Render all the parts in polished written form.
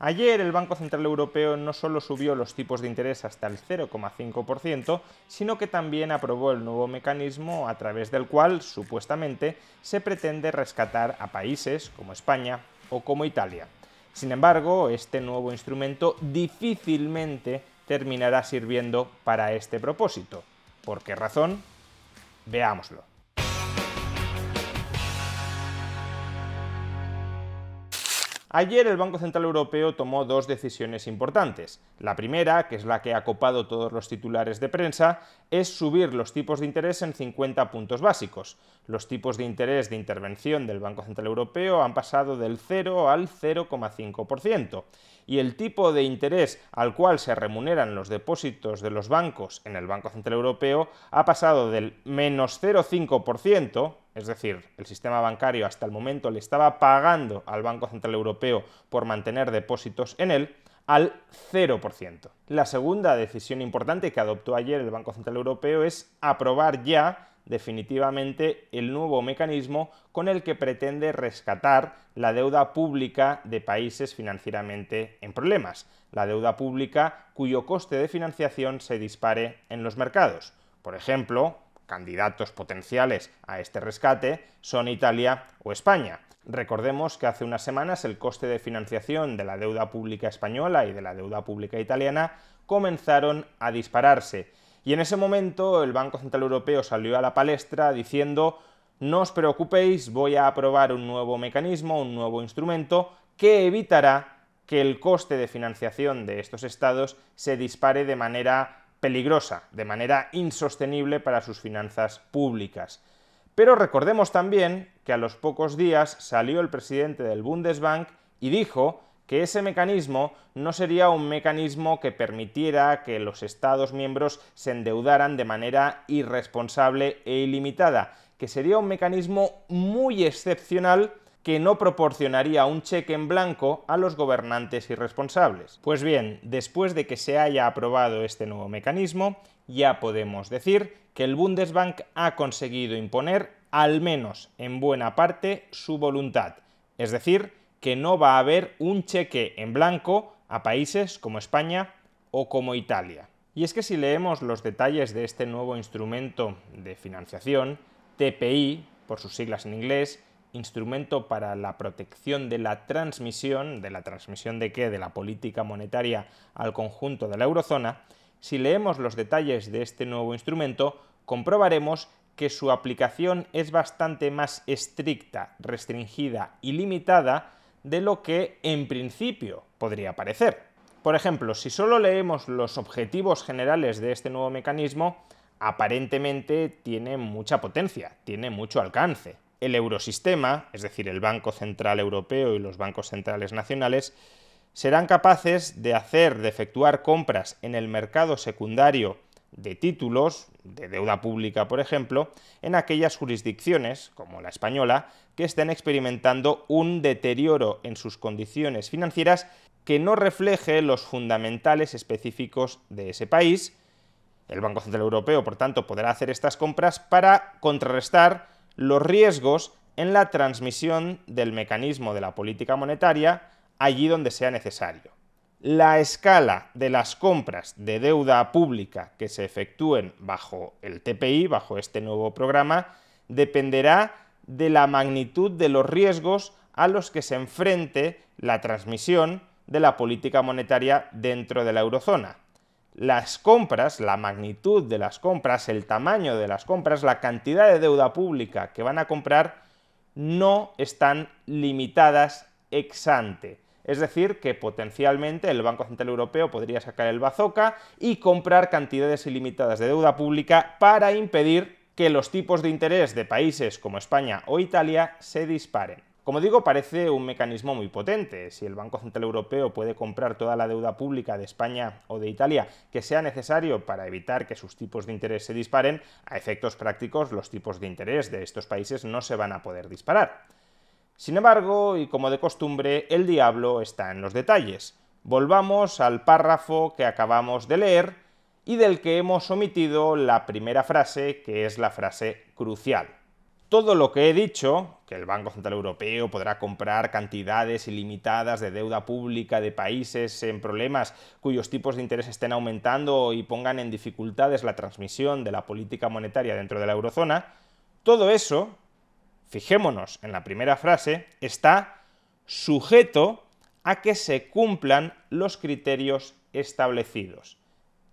Ayer el Banco Central Europeo no solo subió los tipos de interés hasta el 0,5%, sino que también aprobó el nuevo mecanismo a través del cual, supuestamente, se pretende rescatar a países como España o como Italia. Sin embargo, este nuevo instrumento difícilmente terminará sirviendo para este propósito. ¿Por qué razón? Veámoslo. Ayer el Banco Central Europeo tomó dos decisiones importantes. La primera, que es la que ha copado todos los titulares de prensa, es subir los tipos de interés en 50 puntos básicos. Los tipos de interés de intervención del Banco Central Europeo han pasado del 0 al 0,5%. Y el tipo de interés al cual se remuneran los depósitos de los bancos en el Banco Central Europeo ha pasado del menos 0,5%, es decir, el sistema bancario hasta el momento le estaba pagando al Banco Central Europeo por mantener depósitos en él, al 0%. La segunda decisión importante que adoptó ayer el Banco Central Europeo es aprobar ya definitivamente el nuevo mecanismo con el que pretende rescatar la deuda pública de países financieramente en problemas, la deuda pública cuyo coste de financiación se dispare en los mercados. Por ejemplo, candidatos potenciales a este rescate son Italia o España. Recordemos que hace unas semanas el coste de financiación de la deuda pública española y de la deuda pública italiana comenzaron a dispararse. Y en ese momento el Banco Central Europeo salió a la palestra diciendo: no os preocupéis, voy a aprobar un nuevo mecanismo, un nuevo instrumento que evitará que el coste de financiación de estos estados se dispare de manera peligrosa, de manera insostenible para sus finanzas públicas. Pero recordemos también que a los pocos días salió el presidente del Bundesbank y dijo que ese mecanismo no sería un mecanismo que permitiera que los Estados miembros se endeudaran de manera irresponsable e ilimitada, que sería un mecanismo muy excepcional que no proporcionaría un cheque en blanco a los gobernantes irresponsables. Pues bien, después de que se haya aprobado este nuevo mecanismo, ya podemos decir que el Bundesbank ha conseguido imponer, al menos en buena parte, su voluntad, es decir, que no va a haber un cheque en blanco a países como España o como Italia. Y es que si leemos los detalles de este nuevo instrumento de financiación, TPI, por sus siglas en inglés, Instrumento para la Protección de la Transmisión, ¿de qué? De la política monetaria al conjunto de la eurozona, si leemos los detalles de este nuevo instrumento, comprobaremos que su aplicación es bastante más estricta, restringida y limitada de lo que en principio podría parecer. Por ejemplo, si solo leemos los objetivos generales de este nuevo mecanismo, aparentemente tiene mucha potencia, tiene mucho alcance. El eurosistema, es decir, el Banco Central Europeo y los bancos centrales nacionales, serán capaces de efectuar compras en el mercado secundario de títulos, de deuda pública, por ejemplo, en aquellas jurisdicciones, como la española, que estén experimentando un deterioro en sus condiciones financieras que no refleje los fundamentales específicos de ese país. El Banco Central Europeo, por tanto, podrá hacer estas compras para contrarrestar los riesgos en la transmisión del mecanismo de la política monetaria allí donde sea necesario. La escala de las compras de deuda pública que se efectúen bajo el TPI, bajo este nuevo programa, dependerá de la magnitud de los riesgos a los que se enfrente la transmisión de la política monetaria dentro de la eurozona. Las compras, la magnitud de las compras, el tamaño de las compras, la cantidad de deuda pública que van a comprar no están limitadas ex ante. Es decir, que potencialmente el Banco Central Europeo podría sacar el bazooka y comprar cantidades ilimitadas de deuda pública para impedir que los tipos de interés de países como España o Italia se disparen. Como digo, parece un mecanismo muy potente. Si el Banco Central Europeo puede comprar toda la deuda pública de España o de Italia que sea necesario para evitar que sus tipos de interés se disparen, a efectos prácticos los tipos de interés de estos países no se van a poder disparar. Sin embargo, y como de costumbre, el diablo está en los detalles. Volvamos al párrafo que acabamos de leer y del que hemos omitido la primera frase, que es la frase crucial. todo lo que he dicho, que el Banco Central Europeo podrá comprar cantidades ilimitadas de deuda pública de países en problemas cuyos tipos de interés estén aumentando y pongan en dificultades la transmisión de la política monetaria dentro de la eurozona, todo eso, fijémonos en la primera frase, está sujeto a que se cumplan los criterios establecidos.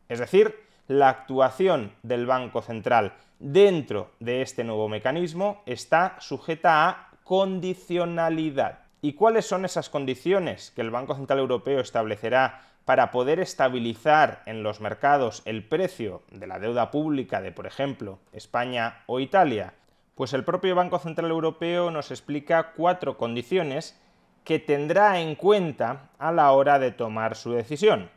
Es decir, la actuación del Banco Central dentro de este nuevo mecanismo está sujeta a condicionalidad. ¿Y cuáles son esas condiciones que el Banco Central Europeo establecerá para poder estabilizar en los mercados el precio de la deuda pública de, por ejemplo, España o Italia? Pues el propio Banco Central Europeo nos explica 4 condiciones que tendrá en cuenta a la hora de tomar su decisión.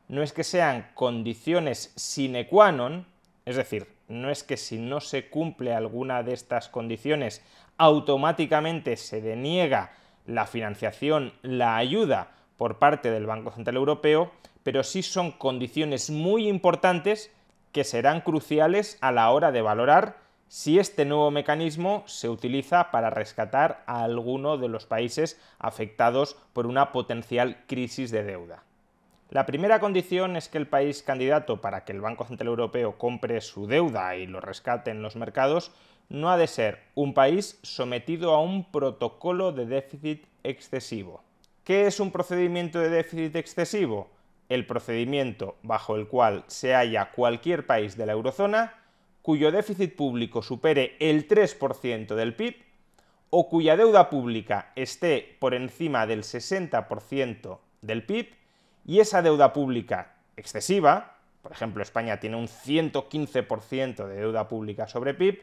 No es que sean condiciones sine qua non, es decir, no es que si no se cumple alguna de estas condiciones automáticamente se deniega la financiación, la ayuda por parte del Banco Central Europeo, pero sí son condiciones muy importantes que serán cruciales a la hora de valorar si este nuevo mecanismo se utiliza para rescatar a alguno de los países afectados por una potencial crisis de deuda. La primera condición es que el país candidato para que el Banco Central Europeo compre su deuda y lo rescate en los mercados no ha de ser un país sometido a un protocolo de déficit excesivo. ¿Qué es un procedimiento de déficit excesivo? El procedimiento bajo el cual se halla cualquier país de la eurozona cuyo déficit público supere el 3% del PIB o cuya deuda pública esté por encima del 60% del PIB y esa deuda pública excesiva, por ejemplo España tiene un 115% de deuda pública sobre PIB,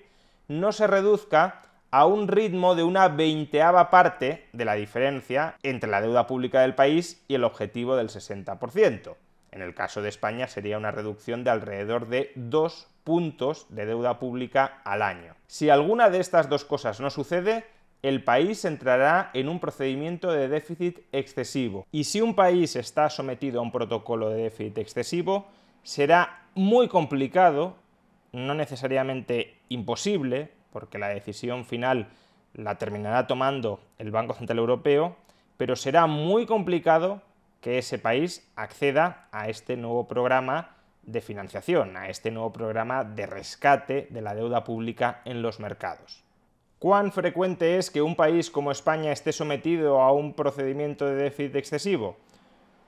no se reduzca a un ritmo de una 20ª parte de la diferencia entre la deuda pública del país y el objetivo del 60%. En el caso de España sería una reducción de alrededor de 2 puntos de deuda pública al año. Si alguna de estas dos cosas no sucede, el país entrará en un procedimiento de déficit excesivo. Y si un país está sometido a un protocolo de déficit excesivo, será muy complicado, no necesariamente imposible, porque la decisión final la terminará tomando el Banco Central Europeo, pero será muy complicado que ese país acceda a este nuevo programa de financiación, a este nuevo programa de rescate de la deuda pública en los mercados. ¿Cuán frecuente es que un país como España esté sometido a un procedimiento de déficit excesivo?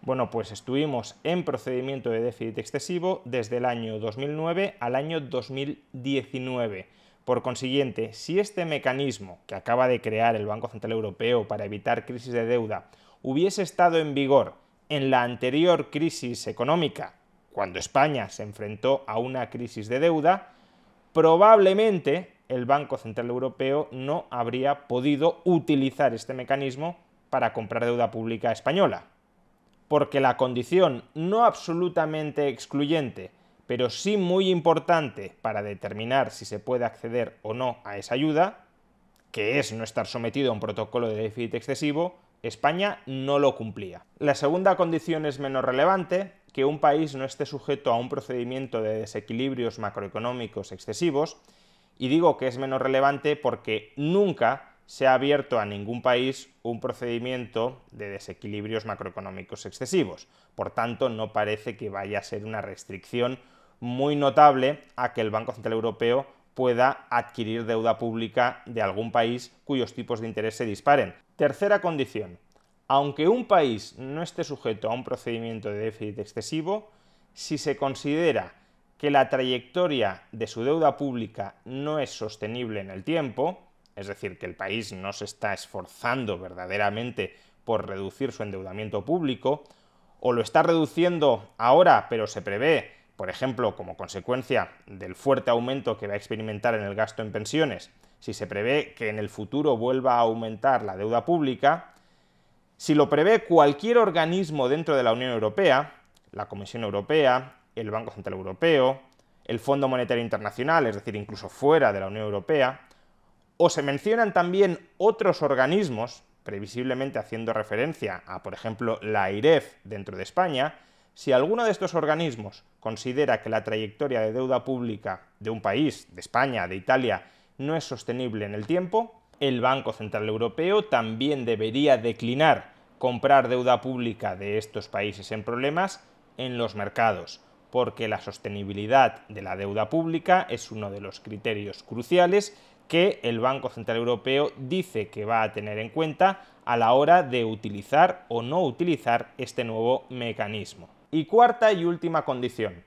Bueno, pues estuvimos en procedimiento de déficit excesivo desde el año 2009 al año 2019. Por consiguiente, si este mecanismo que acaba de crear el Banco Central Europeo para evitar crisis de deuda hubiese estado en vigor en la anterior crisis económica, cuando España se enfrentó a una crisis de deuda, probablemente el Banco Central Europeo no habría podido utilizar este mecanismo para comprar deuda pública española, porque la condición no absolutamente excluyente, pero sí muy importante para determinar si se puede acceder o no a esa ayuda, que es no estar sometido a un protocolo de déficit excesivo, España no lo cumplía. La segunda condición es menos relevante, que un país no esté sujeto a un procedimiento de desequilibrios macroeconómicos excesivos, y digo que es menos relevante porque nunca se ha abierto a ningún país un procedimiento de desequilibrios macroeconómicos excesivos. Por tanto, no parece que vaya a ser una restricción muy notable a que el Banco Central Europeo pueda adquirir deuda pública de algún país cuyos tipos de interés se disparen. Tercera condición. Aunque un país no esté sujeto a un procedimiento de déficit excesivo, si se considera que la trayectoria de su deuda pública no es sostenible en el tiempo, es decir, que el país no se está esforzando verdaderamente por reducir su endeudamiento público, o lo está reduciendo ahora, pero se prevé, por ejemplo, como consecuencia del fuerte aumento que va a experimentar en el gasto en pensiones, si se prevé que en el futuro vuelva a aumentar la deuda pública, si lo prevé cualquier organismo dentro de la Unión Europea, la Comisión Europea, el Banco Central Europeo, el Fondo Monetario Internacional, es decir, incluso fuera de la Unión Europea, o se mencionan también otros organismos, previsiblemente haciendo referencia a, por ejemplo, la AIREF dentro de España, si alguno de estos organismos considera que la trayectoria de deuda pública de un país, de España, de Italia, no es sostenible en el tiempo. El Banco Central Europeo también debería declinar comprar deuda pública de estos países en problemas en los mercados, porque la sostenibilidad de la deuda pública es uno de los criterios cruciales que el Banco Central Europeo dice que va a tener en cuenta a la hora de utilizar o no utilizar este nuevo mecanismo. Y cuarta y última condición: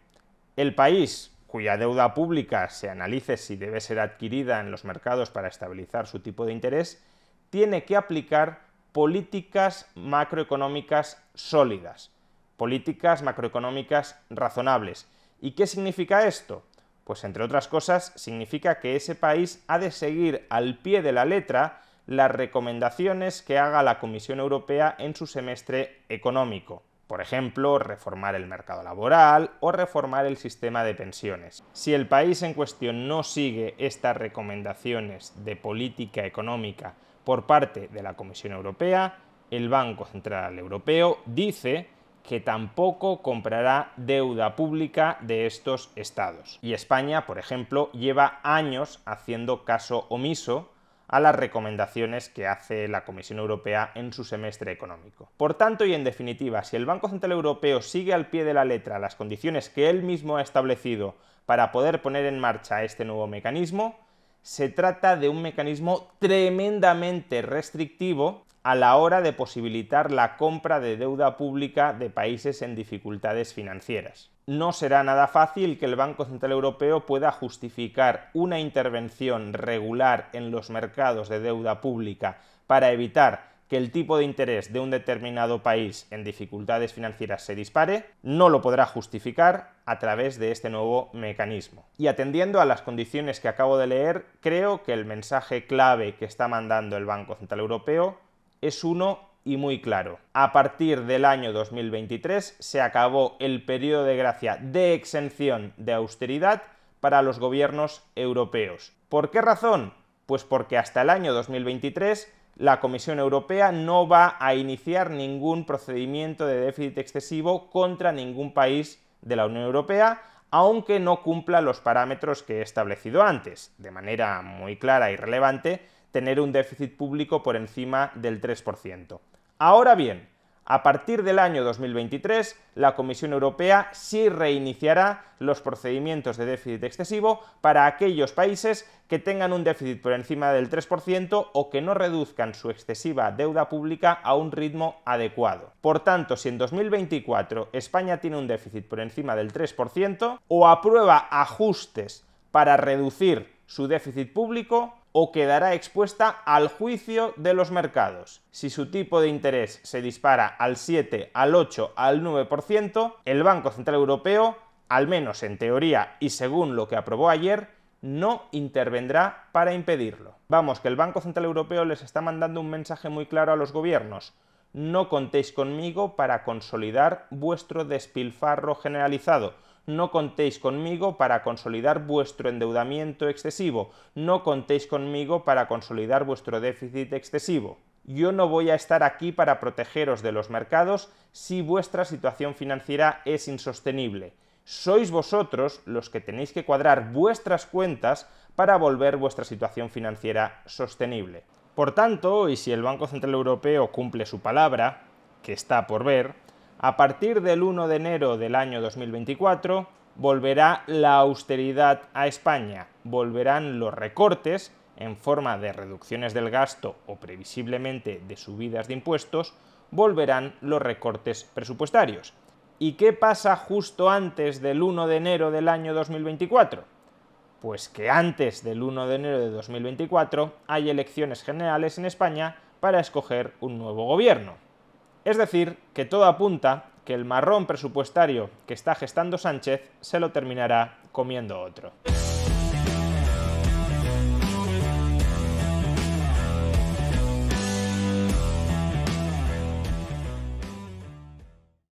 el país cuya deuda pública se analice si debe ser adquirida en los mercados para estabilizar su tipo de interés, tiene que aplicar políticas macroeconómicas sólidas, políticas macroeconómicas razonables. ¿Y qué significa esto? Pues entre otras cosas significa que ese país ha de seguir al pie de la letra las recomendaciones que haga la Comisión Europea en su semestre económico. Por ejemplo, reformar el mercado laboral o reformar el sistema de pensiones. Si el país en cuestión no sigue estas recomendaciones de política económica por parte de la Comisión Europea, el Banco Central Europeo dice que tampoco comprará deuda pública de estos estados. Y España, por ejemplo, lleva años haciendo caso omiso a las recomendaciones que hace la Comisión Europea en su semestre económico. Por tanto, y en definitiva, si el Banco Central Europeo sigue al pie de la letra las condiciones que él mismo ha establecido para poder poner en marcha este nuevo mecanismo, se trata de un mecanismo tremendamente restrictivo a la hora de posibilitar la compra de deuda pública de países en dificultades financieras. No será nada fácil que el Banco Central Europeo pueda justificar una intervención regular en los mercados de deuda pública para evitar que el tipo de interés de un determinado país en dificultades financieras se dispare. No lo podrá justificar a través de este nuevo mecanismo. Y atendiendo a las condiciones que acabo de leer, creo que el mensaje clave que está mandando el Banco Central Europeo es uno y muy claro. A partir del año 2023 se acabó el periodo de gracia de exención de austeridad para los gobiernos europeos. ¿Por qué razón? Pues porque hasta el año 2023 la Comisión Europea no va a iniciar ningún procedimiento de déficit excesivo contra ningún país de la Unión Europea, aunque no cumpla los parámetros que he establecido antes. De manera muy clara y relevante, tener un déficit público por encima del 3%. Ahora bien, a partir del año 2023, la Comisión Europea sí reiniciará los procedimientos de déficit excesivo para aquellos países que tengan un déficit por encima del 3% o que no reduzcan su excesiva deuda pública a un ritmo adecuado. Por tanto, si en 2024 España tiene un déficit por encima del 3%, o aprueba ajustes para reducir su déficit público, o quedará expuesta al juicio de los mercados. Si su tipo de interés se dispara al 7, al 8, al 9%, el Banco Central Europeo, al menos en teoría y según lo que aprobó ayer, no intervendrá para impedirlo. Vamos, que el Banco Central Europeo les está mandando un mensaje muy claro a los gobiernos: no contéis conmigo para consolidar vuestro despilfarro generalizado. No contéis conmigo para consolidar vuestro endeudamiento excesivo, no contéis conmigo para consolidar vuestro déficit excesivo. Yo no voy a estar aquí para protegeros de los mercados si vuestra situación financiera es insostenible. Sois vosotros los que tenéis que cuadrar vuestras cuentas para volver vuestra situación financiera sostenible. Por tanto, y si el Banco Central Europeo cumple su palabra, que está por ver, a partir del 1 de enero del año 2024 volverá la austeridad a España, volverán los recortes en forma de reducciones del gasto o previsiblemente de subidas de impuestos, volverán los recortes presupuestarios. ¿Y qué pasa justo antes del 1 de enero del año 2024? Pues que antes del 1 de enero de 2024 hay elecciones generales en España para escoger un nuevo gobierno. Es decir, que todo apunta que el marrón presupuestario que está gestando Sánchez se lo terminará comiendo otro.